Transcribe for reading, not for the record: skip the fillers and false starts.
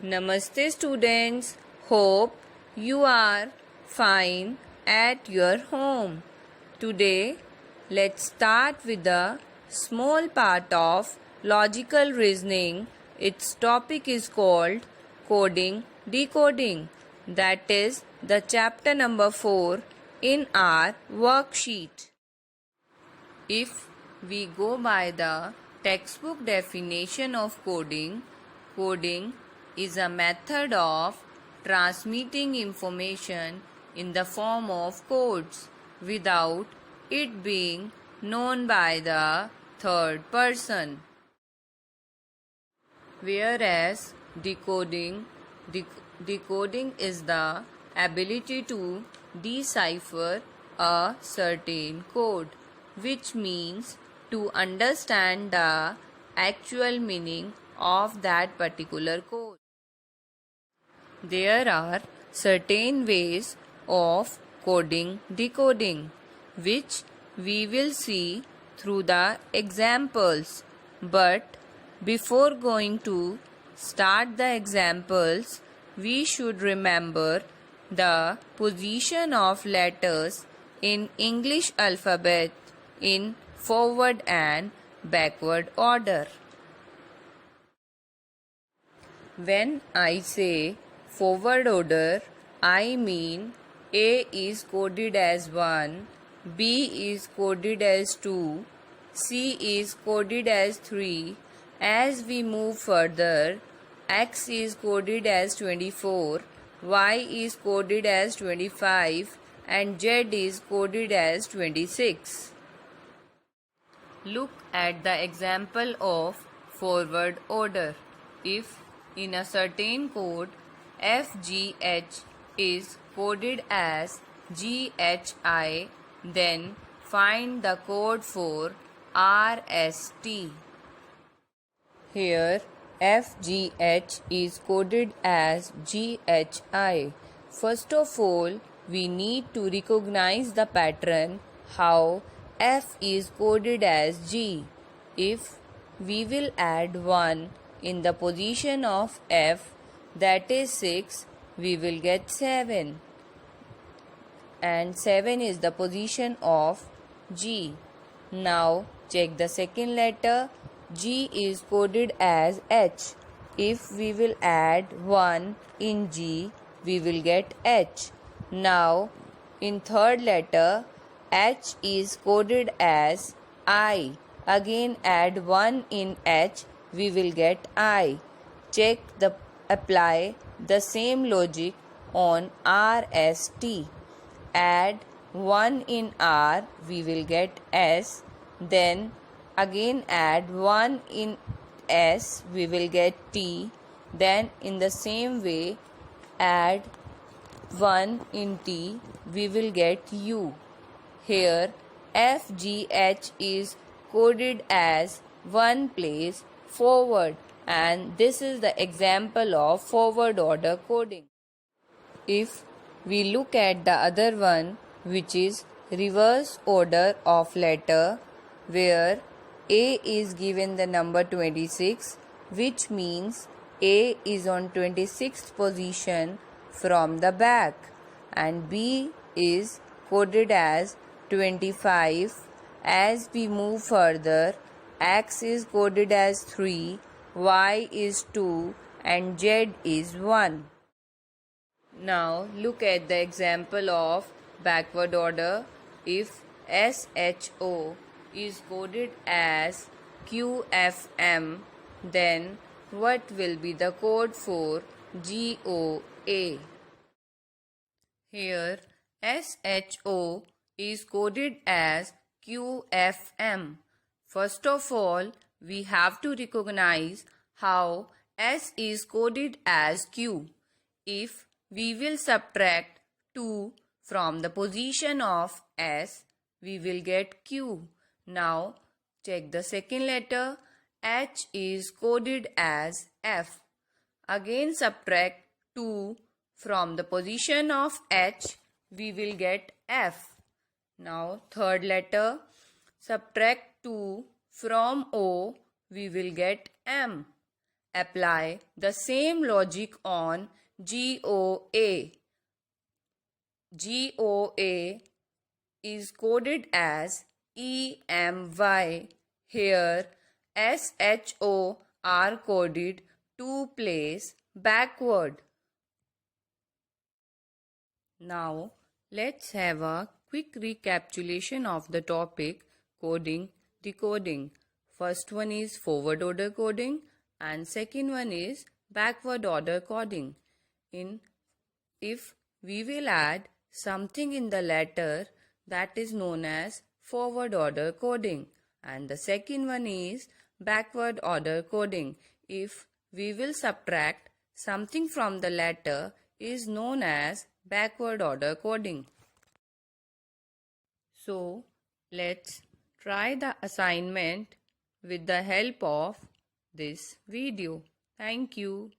Namaste students. Hope you are fine at your home. Today let's start with a small part of logical reasoning. Its topic is called coding decoding. That is the chapter number 4 in our worksheet. If we go by the textbook definition of coding, coding is a method of transmitting information in the form of codes without it being known by the third person. Whereas decoding is the ability to decipher a certain code, which means to understand the actual meaning of that particular code. There are certain ways of coding decoding, which we will see through the examples. But before going to start the examples, we should remember the position of letters in English alphabet in forward and backward order. When I say forward order, I mean A is coded as 1, B is coded as 2, C is coded as 3. As we move further, X is coded as 24, Y is coded as 25, and Z is coded as 26. Look at the example of forward order. If in a certain code FGH is coded as GHI, then find the code for RST. Here FGH is coded as GHI. First of all, we need to recognize the pattern how F is coded as G. If we will add 1 in the position of F, that is 6, we will get 7. And 7 is the position of G. Now check the second letter. G is coded as H. If we will add 1 in G, we will get H. Now in third letter, H is coded as I. Again add 1 in H, we will get I. Apply the same logic on RST. Add 1 in R, we will get S. Then again add 1 in S, we will get T. Then in the same way add 1 in T, we will get U. Here FGH is coded as one place forward, and this is the example of forward order coding. If we look at the other one, which is reverse order of letter, where A is given the number 26, which means A is on 26th position from the back, and B is coded as 25. As we move further, X is coded as 3, Y is 2, and Z is 1. Now look at the example of backward order. If SHO is coded as QFM, then what will be the code for GOA? Here SHO is coded as QFM. First of all, we have to recognize how S is coded as Q. If we will subtract 2 from the position of S, we will get Q. Now check the second letter. H is coded as F. Again subtract 2 from the position of H, we will get F. Now third letter, subtract 2 from O, we will get M. Apply the same logic on GOA. GOA is coded as EMY. Here SHO are coded to place backward. Now let's have a quick recapitulation of the topic coding, decoding. First one is forward order coding and second one is backward order coding. If we will add something in the letter, that is known as forward order coding, and the second one is backward order coding. If we will subtract something from the letter, is known as backward order coding. So let's try the assignment with the help of this video. Thank you.